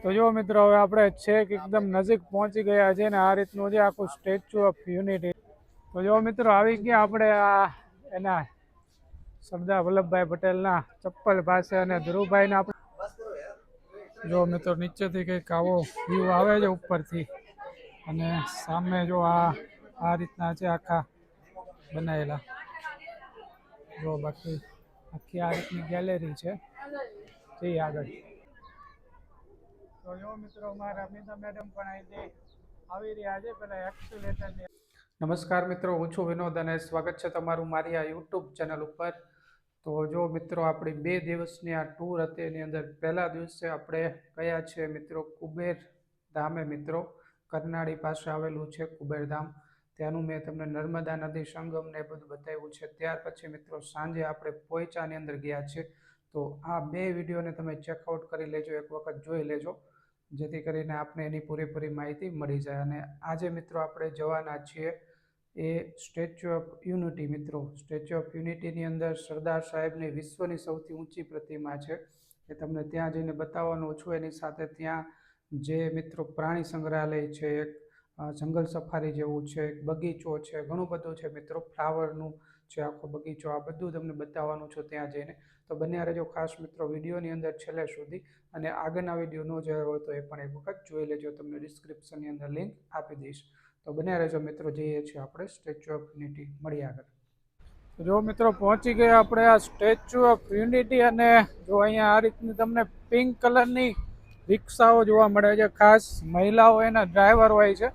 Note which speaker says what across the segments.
Speaker 1: તો જો મિત્રો હવે આપણે છેક એકદમ નજીક પહોંચી ગયા છે ને આ રીતનું છે આખું સ્ટેચ્યુ ઓફ યુનિટી. તો જો મિત્રો આવી ગયા આપણે આ એના સરદાર વલ્લભભાઈ પટેલના ચપ્પલ પાસે અને ધ્રુવભાઈને આપણે જો મિત્રો નીચેથી કંઈક આવો વ્યૂ આવે છે ઉપરથી અને સામે જો આ રીતના છે આખા બનાવેલા. જો બાકી આખી આ રીતની ગેલેરી છે. જઈએ આગળ. તો જો મિત્રો મારા અમિતા મેડમ પણ અહીંથી આવી રહ્યા છે પેલા એક્સિલેટરની. નમસ્કાર મિત્રો, હું છું વિનોદ અને સ્વાગત છે તમારું મારી આ યુટ્યુબ ચેનલ ઉપર. તો જો મિત્રો આપણી 2 દિવસની આ ટૂર હતી એની અંદર પહેલા દિવસે આપણે ગયા છે મિત્રો કુબેર ધામે. મિત્રો કરનાળી પાસે આવેલું છે કુબેર ધામ. ત્યાંનું મેં તમને નર્મદા નદી સંગમ ને બધું બતાવ્યું છે. ત્યાર પછી મિત્રો સાંજે આપણે પોઈચાની અંદર ગયા છે. તો આ 2 વિડીયોને તમે ચેકઆઉટ કરી લેજો, એક વખત જોઈ લેજો, જેથી કરીને આપણે એની પૂરેપૂરી માહિતી મળી જાય. અને આજે મિત્રો આપણે જવાના છીએ એ સ્ટેચ્યુ ઓફ યુનિટી. મિત્રો સ્ટેચ્યુ ઓફ યુનિટીની અંદર સરદાર સાહેબની વિશ્વની સૌથી ઊંચી પ્રતિમા છે એ તમને ત્યાં જઈને બતાવવાનું છું. એની સાથે ત્યાં જે મિત્રો પ્રાણી સંગ્રહાલય છે, એક જંગલ સફારી જેવું છે, એક બગીચો છે, ઘણું બધું છે મિત્રો, ફ્લાવરનું છે આખો બગીચો, આ બધું તમને બતાવવાનું છું ત્યાં જઈને. તો બન્યા રહેજો ખાસ મિત્રો વિડીયોની અંદર છેલ્લે સુધી. અને આગળના વિડીયો ન જોયો હોય તો એ પણ એક વખત જોઈ લેજો, તમને ડિસ્ક્રિપ્શનની અંદર લિંક આપી દઈશ. તો બન્યા રહેજો મિત્રો, જઈએ છીએ આપણે સ્ટેચ્યુ ઓફ યુનિટી. મળીએ આગળ. જો મિત્રો પહોંચી ગયા આપણે આ સ્ટેચ્યુ ઓફ યુનિટી અને જો અહીંયા આ રીતની તમને પિંક કલરની રિક્ષાઓ જોવા મળે છે. ખાસ મહિલાઓ એના ડ્રાઈવર હોય છે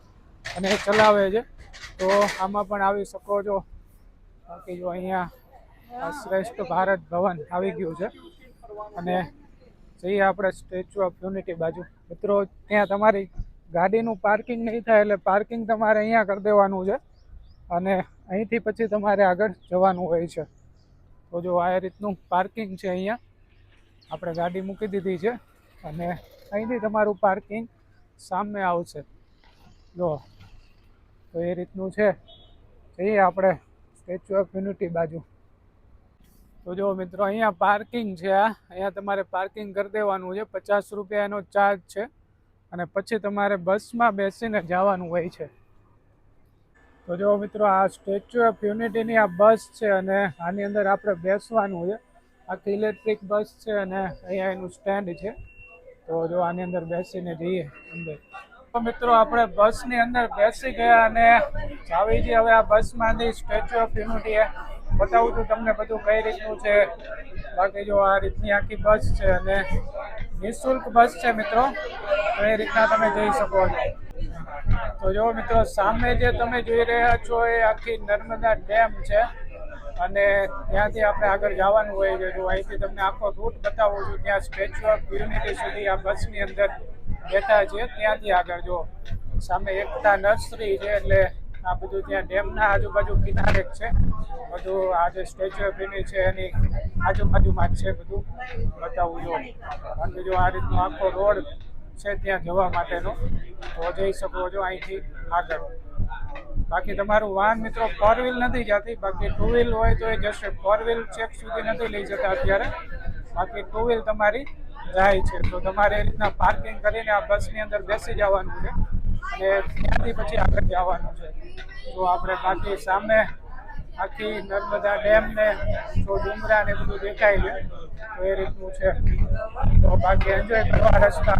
Speaker 1: અને એ ચલાવે છે. તો આમાં પણ આવી શકો છો. બાકી જો અહીંયા શ્રેષ્ઠ ભારત ભવન આવી ગયું છે અને જઈએ આપણે સ્ટેચ્યુ ઓફ યુનિટી બાજુ. મિત્રો ત્યાં તમારી ગાડીનું પાર્કિંગ નહીં થાય એટલે પાર્કિંગ તમારે અહીંયા કરી દેવાનું છે અને અહીંથી પછી તમારે આગળ જવાનું હોય છે. તો જો આ રીતનું પાર્કિંગ છે, અહીંયા આપણે ગાડી મૂકી દીધી છે અને અહીંથી તમારું પાર્કિંગ સામે આવશે. જો તો એ રીતનું છે. જઈએ આપણે સ્ટેચ્યુ ઓફ યુનિટી બાજુ. તો જો મિત્રો અહીંયા પાર્કિંગ છે, અહીંયા તમારે પાર્કિંગ કરી દેવાનું છે. 50 રૂપિયાનો ચાર્જ છે અને પછી તમારે બસમાં બેસીને જવાનું હોય છે. તો જો મિત્રો આ સ્ટેચ્યુ ઓફ યુનિટીની આ બસ છે અને આની અંદર આપણે બેસવાનું છે. આખી ઇલેક્ટ્રિક બસ છે અને અહીંયા એનું સ્ટેન્ડ છે. તો જો આની અંદર બેસીને જઈએ અંદર. તો મિત્રો આપણે બસની અંદર બેસી ગયા અને જાવી છીએ હવે આ બસમાંથી સ્ટેચ્યુ ઓફ યુનિટી. બતાવું છું તમને બધું કઈ રીતનું છે. બાકી જો આ રીતની આખી બસ છે અને નિઃશુલ્ક બસ છે મિત્રો, તો એ રીતના તમે જઈ શકો છો. તો જો મિત્રો સામે જે તમે જોઈ રહ્યા છો એ આખી નર્મદા ડેમ છે અને ત્યાંથી આપણે આગળ જવાનું હોય છે. જો અહીંથી તમને આખો રૂટ બતાવું છું, ત્યાં સ્ટેચ્યુ ઓફ યુનિટી સુધી આ બસની અંદર બેઠા છે. ત્યાંથી આગળ જો સામે એકતા નર્સરી છે, એટલે આ બધું ત્યાં ડેમના આજુબાજુ કિનારે જ છે બધું. આ જે સ્ટેચ્યુ ઓફ યુનિટી છે એની આજુબાજુમાં જ છે બધું, બતાવું જો. બાકી જો આ રીતનો આખો રોડ છે ત્યાં જવા માટેનો, તો જઈ શકો છો અહીંથી આગળ. બાકી તમારું વાહન મિત્રો 4 વ્હીલ નથી જતી, બાકી 2 વ્હીલ હોય તો એ જશે. 4 વ્હીલ ચેક સુધી નથી લઈ જતા અત્યારે, બાકી 2 વ્હીલ તમારી જાય છે. તો તમારે એ રીતના પાર્કિંગ કરીને આ બસની અંદર બેસી જવાનું છે અને ત્યાંથી પછી આગળ જવાનું છે. તો આપણે બાકી સામે આખી નર્મદા ડેમ ને તો ડુંગરા ને બધું દેખાય છે, તો એ રીતનું છે. તો બાકી એન્જોય કરવા રસ્તા.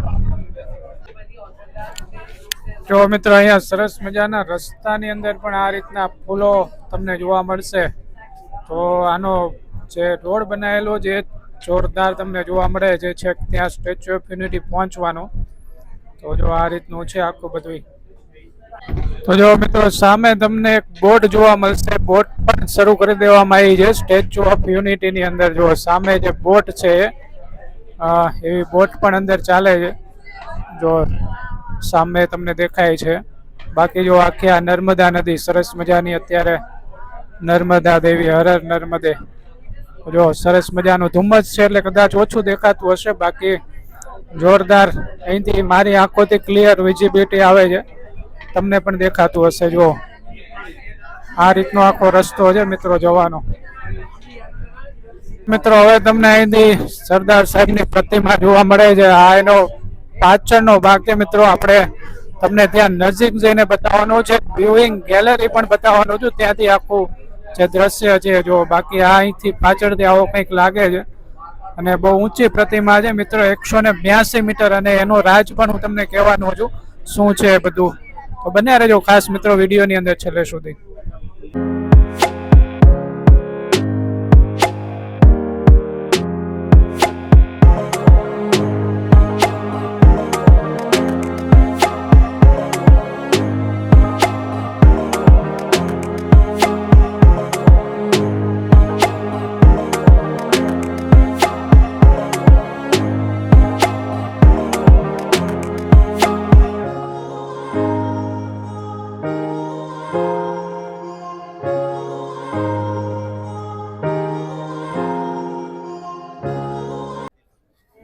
Speaker 1: જો મિત્રો અહીંયા સરસ મજાના રસ્તાની અંદર પણ આ રીતના ફૂલો તમને જોવા મળશે. તો આનો જે રોડ બનાવેલો છે જોરદાર તમને જોવા મળે છે છેક ત્યાં સ્ટેચ્યુ ઓફ યુનિટી પહોંચવાનો. તો જો આ રીતનું છે આખું બધું. તો જો મિત્રો સામે તમને એક બોટ જોવા મળશે. બોટ પણ શરૂ કરી દેવામાં આવી છે સ્ટેચ્યુ ઓફ યુનિટીની અંદર. જો સામે જે બોટ છે એવી બોટ પણ અંદર ચાલે છે, જો સામે તમને દેખાય છે. બાકી જો આખી આ નર્મદા નદી સરસ મજાની અત્યારે નર્મદા દેવી હર હર નર્મદે. જો સરસ મજાનું ધુમ્મસ છે એટલે કદાચ ઓછું દેખાતું હશે, બાકી જોરદાર અહીંથી મારી આંખોથી ક્લિયર વિઝિબિલિટી આવે છે, તમને પણ દેખાતું હશે. જો આ રીતનો આખો રસ્તો છે મિત્રો જવાનો. મિત્રો હવે તમને અહીંથી સરદાર સાહેબની પ્રતિમા જોવા મળે છે. આ એનો પાછળનો ભાગ છે મિત્રો, આપણે તમને ત્યાં નજીક જઈને બતાવવાનો છે, વ્યુઇંગ ગેલેરી પણ બતાવવાનો છું, ત્યાંથી આખું જે દ્રશ્ય છે જો. બાકી આ અહીંથી પાછળથી આવો કંઈક લાગે છે અને બહુ ઊંચી પ્રતિમા છે મિત્રો, 182 મીટર, અને એનો રાજ પણ હું તમને કહેવાનો છું શું છે બધું. તો બન્યા રહેજો ખાસ મિત્રો વિડીયોની અંદર છેલ્લે સુધી.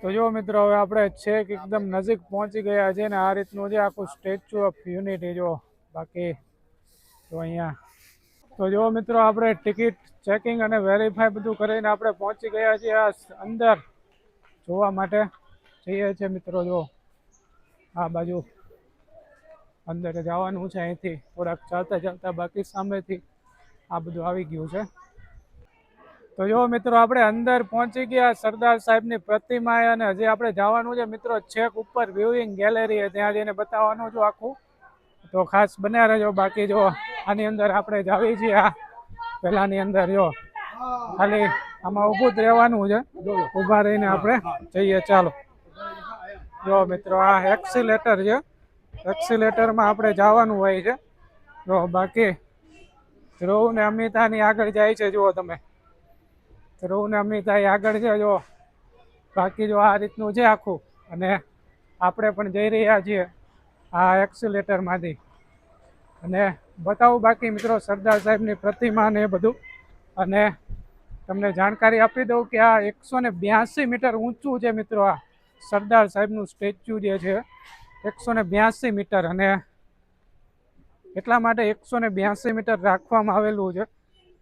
Speaker 1: તો જો મિત્રો હવે આપણે છેક એકદમ નજીક પહોંચી ગયા છે ને આ રીતનું છે આખું સ્ટેચ્યુ ઓફ યુનિટી જો. બાકી તો અહીંયા તો જો મિત્રો આપણે ટિકિટ ચેકિંગ અને વેરીફાઈ બધું કરીને આપણે પહોંચી ગયા છીએ આ અંદર જોવા માટે જઈએ છીએ મિત્રો. જો આ બાજુ અંદર જવાનું છે, અહીંથી થોડાક ચાલતા ચાલતા, બાકી સામેથી આ બધું આવી ગયું છે. તો જો મિત્રો આપણે અંદર પહોંચી ગયા સરદાર સાહેબની પ્રતિમાએ, અને હજી આપણે જવાનું છે મિત્રો છેક ઉપર વ્યુઇંગ ગેલેરી, ત્યાં જઈને બતાવવાનું છું આખું. તો ખાસ બન્યા રહેજો. બાકી જો આની અંદર આપણે જાવી છીએ, આ પહેલાની અંદર જો ખાલી આમાં ઊભું જ રહેવાનું છે, ઊભા રહીને આપણે જઈએ. ચાલો જો મિત્રો આ એક્સિલેટર છે, એક્સિલેટરમાં આપણે જવાનું હોય છે જો. બાકી ધ્રુવ ને અમિતાની આગળ જાય છે, જુઓ તમે, ધ્રુવ ને અમિતા આગળ છે જો. બાકી જો આ રીતનું છે આખું, અને આપણે પણ જઈ રહ્યા છીએ આ એક્સિલેટરમાંથી. અને બતાવું બાકી મિત્રો સરદાર સાહેબની પ્રતિમા ને એ બધું, અને તમને જાણકારી આપી દઉં કે આ 182 મીટર ઊંચું છે મિત્રો. આ સરદાર સાહેબનું સ્ટેચ્યુ જે છે 182 મીટર, અને એટલા માટે 182 મીટર રાખવામાં આવેલું છે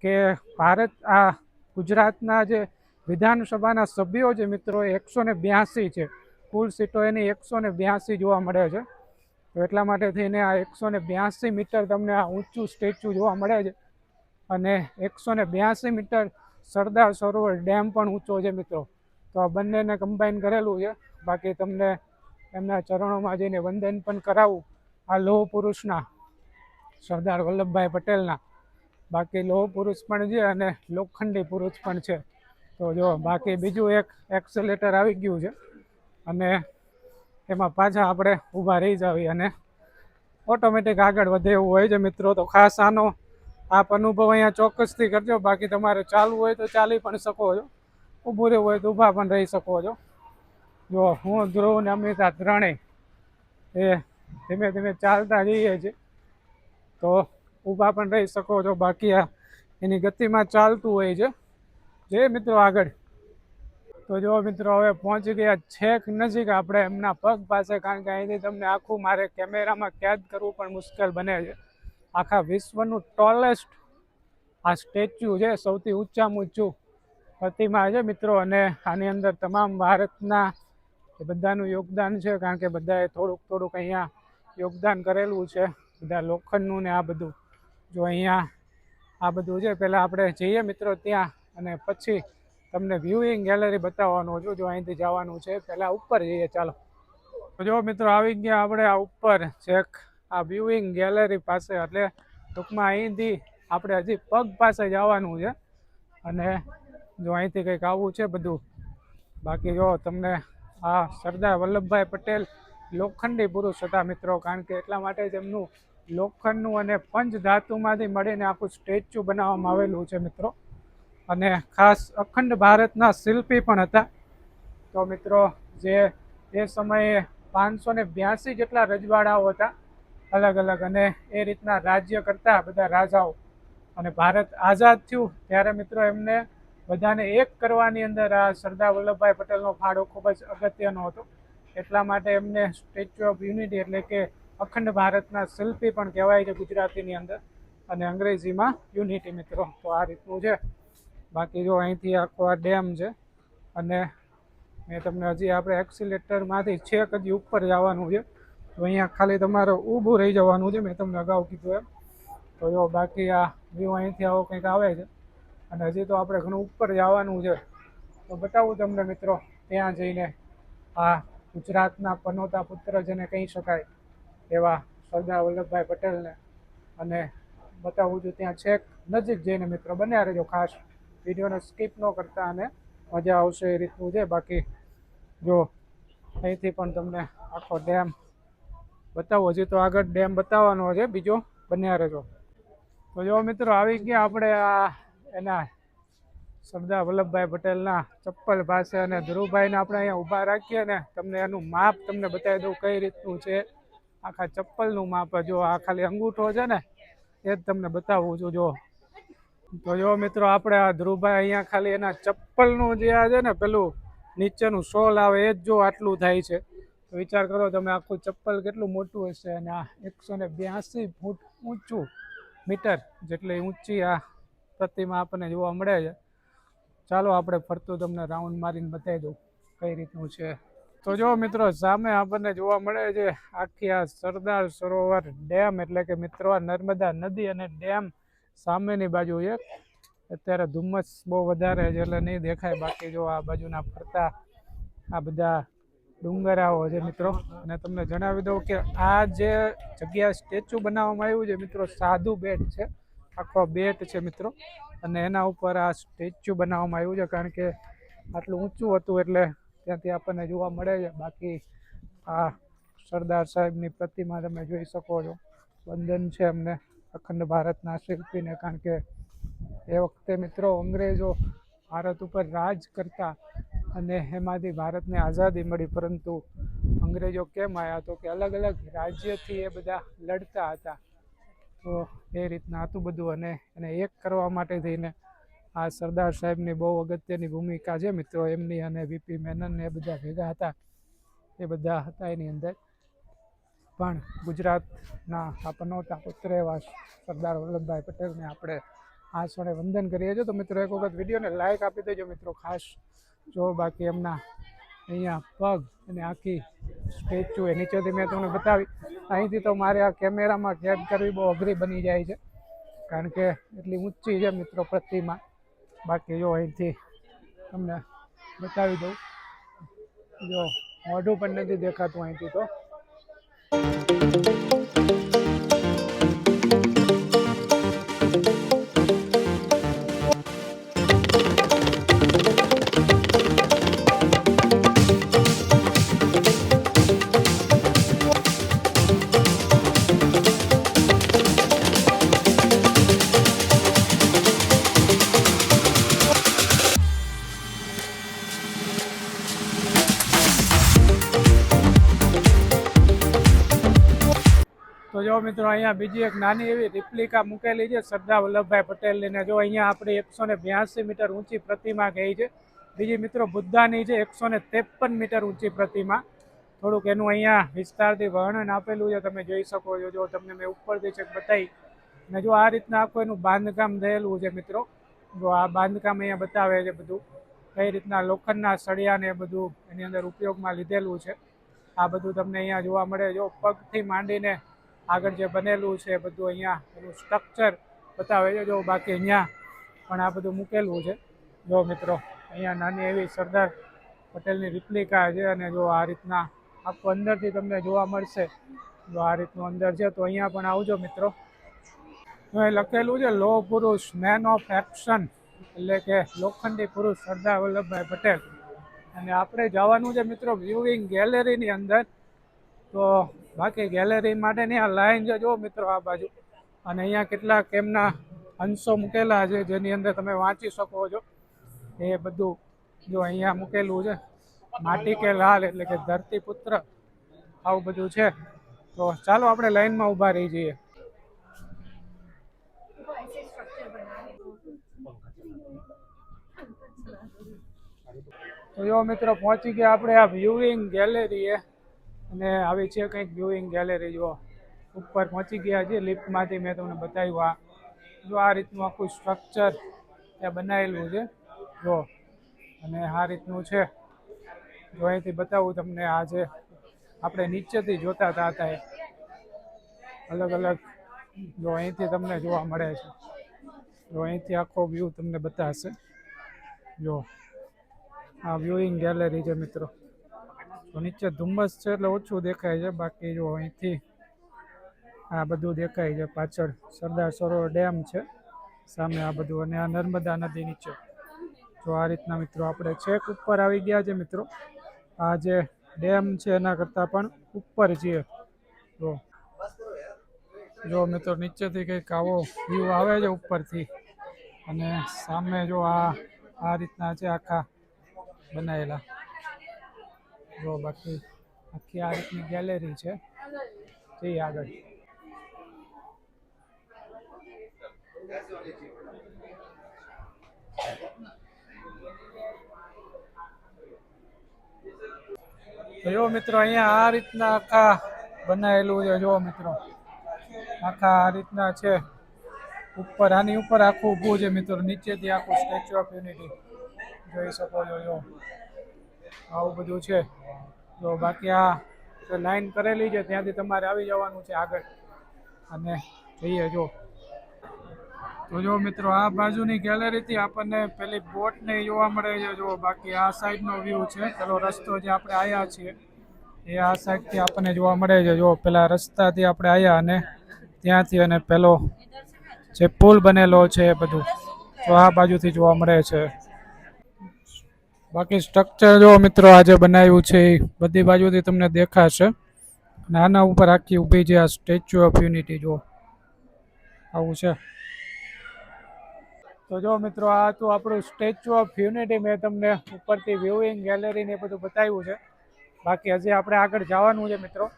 Speaker 1: કે ભારત આ ગુજરાતના જે વિધાનસભાના સભ્યો છે મિત્રો 182 છે, કુલ સીટો એની 182 જોવા મળે છે. તો એટલા માટે થઈને આ 182 મીટર તમને આ ઊંચું સ્ટેચ્યુ જોવા મળે છે. અને 182 મીટર સરદાર સરોવર ડેમ પણ ઊંચો છે મિત્રો. તો આ બંનેને કમ્બાઈન કરેલું છે. બાકી તમને એમના ચરણોમાં જઈને વંદન પણ કરાવું, આ લોહ પુરુષના સરદાર વલ્લભભાઈ પટેલના. બાકી લોહ પુરુષ પણ છે અને લોખંડી પુરુષ પણ છે. તો જો બાકી બીજું એક એક્સેલેટર આવી ગયું છે, અને એમાં પાછા આપણે ઊભા રહી જાવી અને ઓટોમેટિક આગળ વધે એવું હોય છે મિત્રો. તો ખાસ આનો આપ અનુભવ અહીંયા ચોક્કસથી કરજો. બાકી તમારે ચાલવું હોય તો ચાલી પણ શકો છો, ઊભું રહેવું હોય તો ઊભા પણ રહી શકો છો. જો હું, ધ્રુવ ને અમિતા ત્રણેય એ ધીમે ધીમે ચાલતા જઈએ છીએ, તો ઊભા પણ રહી શકો છો. બાકી આ એની ગતિમાં ચાલતું હોય છે જે મિત્રો આગળ. તો જો મિત્રો હવે પહોંચી ગયા છેક નજીક આપણે એમના પગ પાસે, કારણ કે અહીંથી તમને આખું મારે કેમેરામાં કેદ કરવું પણ મુશ્કેલ બને છે. આખા વિશ્વનું ટોલેસ્ટ આ સ્ટેચ્યુ છે, સૌથી ઊંચામાં ઊંચું પ્રતિમા છે મિત્રો. અને આની અંદર તમામ ભારતના બધાનું યોગદાન છે, કારણ કે બધાએ થોડુંક થોડુંક અહીંયા યોગદાન કરેલું છે, બધા લોખંડનું ને આ બધું. જો અહીંયા આ બધું છે. પહેલાં આપણે જઈએ મિત્રો ત્યાં, અને પછી તમને વ્યુઇંગ ગેલેરી બતાવવાનું છું. જો અહીંથી જવાનું છે, પહેલાં ઉપર જઈએ. ચાલો જો મિત્રો આવી ગયા આપણે આ ઉપર છેક આ વ્યુઇંગ ગેલેરી પાસે, એટલે ટૂંકમાં અહીંથી આપણે હજી પગ પાસે જવાનું છે. અને જો અહીંથી કંઈક આવું છે બધું. બાકી જો તમને આ સરદાર વલ્લભભાઈ પટેલ લોખંડી પુરુષ હતા મિત્રો, કારણ કે એટલા માટે જ એમનું લોખંડનું અને પંચ ધાતુમાંથી મળીને આખું સ્ટેચ્યુ બનાવવામાં આવેલું છે મિત્રો. અને ખાસ અખંડ ભારતના શિલ્પી પણ હતા. તો મિત્રો જે એ સમયે 582 જેટલા રજવાડાઓ હતા અલગ અલગ, અને એ રીતના રાજ્ય કરતા બધા રાજાઓ. અને ભારત આઝાદ થયું ત્યારે મિત્રો એમને બધાને એક કરવાની અંદર આ સરદાર વલ્લભભાઈ પટેલનો ફાળો ખૂબ જ અગત્યનો હતો. એટલા માટે એમને સ્ટેચ્યુ ઓફ યુનિટી એટલે કે અખંડ ભારતના શિલ્પી પણ કહેવાય છે ગુજરાતીની અંદર, અને અંગ્રેજીમાં યુનિટી મિત્રો. તો આ રીતનું છે. બાકી જો અહીંથી આખો આ ડેમ છે, અને મેં તમને હજી આપણે એક્સિલેટરમાંથી છેક હજી ઉપર જવાનું છે, તો અહીંયા ખાલી તમારે ઊભું રહી જવાનું છે, મેં તમને અગાઉ કીધું એમ. તો જો બાકી આ વ્યૂ અહીંથી આવો કંઈક આવે છે, અને હજી તો આપણે ઘણું ઉપર જવાનું છે. તો બતાવું તમને મિત્રો ત્યાં જઈને આ ગુજરાતના પનોતા પુત્ર જેને કહી શકાય એવા સરદાર વલ્લભભાઈ પટેલને, અને બતાવું છું ત્યાં છેક નજીક જઈને મિત્રો બન્યા રહેજો, ખાસ વિડીયોને સ્કીપ ન કરતા અને મજા આવશે એ રીતનું છે. બાકી જો અહીંથી પણ તમને આખો ડેમ બતાવો, હજી તો આગળ ડેમ બતાવવાનો છે બીજો, બન્યા રહેજો. તો જો મિત્રો આવી ગયા આપણે આ એના સરદાર વલ્લભભાઈ પટેલના ચપ્પલ પાસે, અને ધ્રુવભાઈને આપણે અહીંયા ઊભા રાખીએ ને તમને એનું માપ તમને બતાવી દઉં કઈ રીતનું છે. આખા ચપ્પલનું માપ, જો આ ખાલી અંગૂઠો છે ને એ જ તમને બતાવું છું. જો તો જો મિત્રો આપણે આ ધ્રુવભાઈ અહીંયા ખાલી એના ચપ્પલનું જે આ છે ને પેલું નીચેનું સોલ આવે એ જ જો આટલું થાય છે. તો વિચાર કરો તમે આખું ચપ્પલ કેટલું મોટું હશે, અને આ 182 ફૂટ ઊંચું, મીટર જેટલી ઊંચી આ પ્રતિમા આપણને જોવા મળે છે. ચાલો આપણે ફરતું તમને રાઉન્ડ મારીને બતાવી દઉં કઈ રીતનું છે. તો જો મિત્રો સામે આપણને જોવા મળે છે આખી આ સરદાર સરોવર ડેમ, એટલે કે મિત્રો આ નર્મદા નદી અને ડેમ સામેની બાજુ છે. અત્યારે ધુમ્મસ બહુ વધારે છે એટલે નહીં દેખાય, બાકી જો આ બાજુના ફરતા આ બધા ડુંગરાઓ છે મિત્રો. અને તમને જણાવી દઉં કે આ જે જગ્યા સ્ટેચ્યુ બનાવવામાં આવ્યું છે મિત્રો, સાધુ બેટ છે, આખો બેટ છે મિત્રો, અને એના ઉપર આ સ્ટેચ્યુ બનાવવામાં આવ્યું છે, કારણ કે આટલું ઊંચું હતું એટલે ત્યાંથી આપણને જોવા મળે છે. બાકી આ સરદાર સાહેબની પ્રતિમા તમે જોઈ શકો છો. વંદન છે અમને અખંડ ભારતના શિલ્પીને, કારણ કે એ વખતે મિત્રો અંગ્રેજો ભારત ઉપર રાજ કરતા અને એમાંથી ભારતને આઝાદી મળી, પરંતુ અંગ્રેજો કેમ આવ્યા તો કે અલગ અલગ રાજ્યથી એ બધા લડતા હતા, તો એ રીતના હતું બધું. અને એને એક કરવા માટે થઈને આ સરદાર સાહેબની બહુ અગત્યની ભૂમિકા છે મિત્રો એમની, અને વીપી મેનન એ બધા ભેગા હતા, એ બધા હતા એની અંદર. પણ ગુજરાતના આ પનોતા પુત્ર એવા સરદાર વલ્લભભાઈ પટેલને આપણે આ ક્ષણે વંદન કરીએ છીએ. તો મિત્રો એક વખત વિડીયોને લાઈક આપી દેજો મિત્રો ખાસ જો. બાકી એમના અહીંયા પગ અને આખી સ્ટેચ્યુ એ નીચેથી મેં તમને બતાવી, અહીંથી તો મારે આ કેમેરામાં કેદ કરવી બહુ અઘરી બની જાય છે, કારણ કે એટલી ઊંચી છે મિત્રો પ્રતિમા. બાકી જો અહીંથી તમને બતાવી દઉં, જો મોઢું પણ નથી દેખાતું અહીંથી તો. તો જો મિત્રો અહીંયા બીજી એક નાની એવી રિપ્લિકા મૂકેલી છે સરદાર વલ્લભભાઈ પટેલની, ને જો અહીંયા આપણી 182 મીટર ઊંચી પ્રતિમા ગઈ છે. બીજી મિત્રો બુદ્ધાની છે 153 મીટર ઊંચી પ્રતિમા. થોડુંક એનું અહીંયા વિસ્તારથી વર્ણન આપેલું છે, તમે જોઈ શકો છો. જો તમને મેં ઉપરથી ચેક બતાવી, ને જો આ રીતના આખું એનું બાંધકામ થયેલું છે મિત્રો. જો આ બાંધકામ અહીંયા બતાવે છે બધું કઈ રીતના લોખંડના સળિયા ને બધું એની અંદર ઉપયોગમાં લીધેલું છે. આ બધું તમને અહીંયા જોવા મળે. જો પગથી માંડીને આગળ જે બનેલું છે બધું અહીંયા એનું સ્ટ્રક્ચર બતાવે છે. જો બાકી અહીંયા પણ આ બધું મૂકેલું છે. જો મિત્રો અહીંયા નાની એવી સરદાર પટેલની રિપ્લિકા છે, અને જો આ રીતના આખું અંદરથી તમને જોવા મળશે. જો આ રીતનું અંદર છે, તો અહીંયા પણ આવજો મિત્રો. એ લખેલું છે લોહ પુરુષ, મેન ઓફ એક્શન, એટલે કે લોખંડી પુરુષ સરદાર વલ્લભભાઈ પટેલ. અને આપણે જવાનું છે મિત્રો વ્યુઇંગ ગેલેરીની અંદર. તો બાકી ગેલેરી માટેની આ લાઈન છે જો મિત્રો આ બાજુ, અને અહીંયા કેટલાક એમના અંશો મૂકેલા છે જેની અંદર તમે વાંચી શકો છો. એ બધું જો અહીંયા મૂકેલું છે. માટી કે લાલ એટલે કે ધરતી પુત્ર, આવું બધું છે. તો ચાલો આપણે લાઈનમાં ઊભા રહી જઈએ. તો જો મિત્રો પહોંચી ગયા આપણે આ વ્યુઇંગ ગેલેરીએ, અને આવી છે કંઈક વ્યુઇંગ ગેલેરી. જો ઉપર પહોંચી ગયા છે લિફ્ટમાંથી, મેં તમને બતાવ્યું. આ જો આ રીતનું આખું સ્ટ્રક્ચર ત્યાં બનાવેલું છે જો, અને આ રીતનું છે. જો અહીંથી બતાવું તમને, આ જે આપણે નીચેથી જોતા હતા એ અલગ અલગ જો અહીંથી તમને જોવા મળે છે. જો અહીંથી આખો વ્યૂ તમને બતાવશે. જો આ વ્યુઈંગ ગેલેરી છે મિત્રો. તો નીચે ધુમ્મસ છે એટલે ઓછું દેખાય છે, બાકી જો અહીંથી આ બધું દેખાય છે. પાછળ સરદાર સરોવર ડેમ છે સામે, આ બધું, અને આ નર્મદા નદી નીચે. જો આ રીતના મિત્રો આપણે છેક ઉપર આવી ગયા છે મિત્રો. આ જે ડેમ છે એના કરતાં પણ ઉપર છીએ. જો મિત્રો નીચેથી કંઈક આવો વ્યૂ આવે છે ઉપરથી, અને સામે જો આ રીતના છે આખા બનાવેલા. જો બાકી આખી આ રીતની ગેલેરી છે. જઈએ આગળ. તો જો મિત્રો અહીંયા આ રીતના આખા બનાવેલું છે. જો મિત્રો આખા આ રીતના છે ઉપર, આની ઉપર આખું ઊભું છે મિત્રો. નીચેથી આખું સ્ટેચ્યુ ઓફ યુનિટી જોઈ શકો છો. જો આવું બધું છે. તો બાકી આ લાઈન કરેલી છે ત્યાંથી તમારે આવી જવાનું છે આગળ, અને જઈએ. તો જો મિત્રો આ બાજુની ગેલેરીથી આપણને પેલી બોટ ને જોવા મળે છે. જો બાકી આ સાઈડનો વ્યૂ છે. પેલો રસ્તો જે આપણે આવ્યા છીએ એ આ સાઈડથી આપણને જોવા મળે છે. જો પેલા રસ્તાથી આપણે આવ્યા અને ત્યાંથી, અને પેલો જે પુલ બનેલો છે એ બધું તો આ બાજુથી જોવા મળે છે. બાકી સ્ટ્રક્ચર જો મિત્રો આજે બનાવ્યું છે એ બધી બાજુથી તમને દેખાશે. નાના ઉપર આખી ઊભી છે આ સ્ટેચ્યુ ઓફ યુનિટી. જો આવું છે. તો જો મિત્રો આ હતું આપણું સ્ટેચ્યુ ઓફ યુનિટી. મેં તમને ઉપરથી વ્યુઈંગ ગેલેરી ને બધું બતાવ્યું છે. બાકી હજી આપણે આગળ જવાનું છે મિત્રો.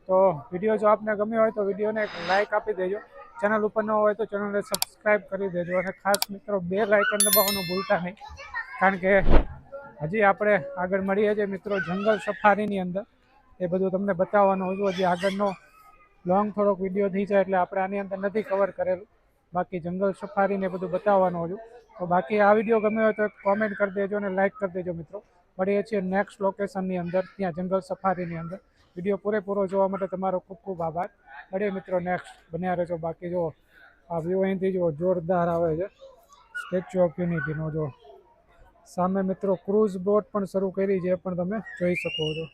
Speaker 1: તો વિડીયો જો આપને ગમ્યો હોય તો વિડીયોને એક લાઇક આપી દેજો. ચેનલ ઉપર ન હોય તો ચેનલને સબસ્ક્રાઈબ કરી દેજો, અને ખાસ મિત્રો બેલ આઇકન દબાવવાનું ભૂલતા નહીં, કારણ કે હજી આપણે આગળ મળીએ છીએ મિત્રો જંગલ સફારીની અંદર. એ બધું તમને બતાવવાનું હતું. હજી આગળનો લોંગ થોડોક વિડીયો થઈ જાય એટલે આપણે આની અંદર નથી કવર કરેલું. બાકી જંગલ સફારીને બધું બતાવવાનું હતું. તો બાકી આ વિડીયો ગમ્યો હોય તો કોમેન્ટ કરી દેજો અને લાઇક કરી દેજો મિત્રો. મળીએ છીએ નેક્સ્ટ લોકેશનની અંદર, ત્યાં જંગલ સફારીની અંદર. વિડીયો પૂરેપૂરો જોવા માટે તમારો ખૂબ ખૂબ આભાર. મળીએ મિત્રો નેક્સ્ટ. બન્યા રહેજો. બાકી જો આ વ્યૂ અહીંથી જો જોરદાર આવે છે સ્ટેચ્યુ ઓફ યુનિટીનો. જો સામે મિત્રો ક્રૂઝ બોટ પણ શરૂ કરી છે, એ પણ તમે જોઈ શકો છો.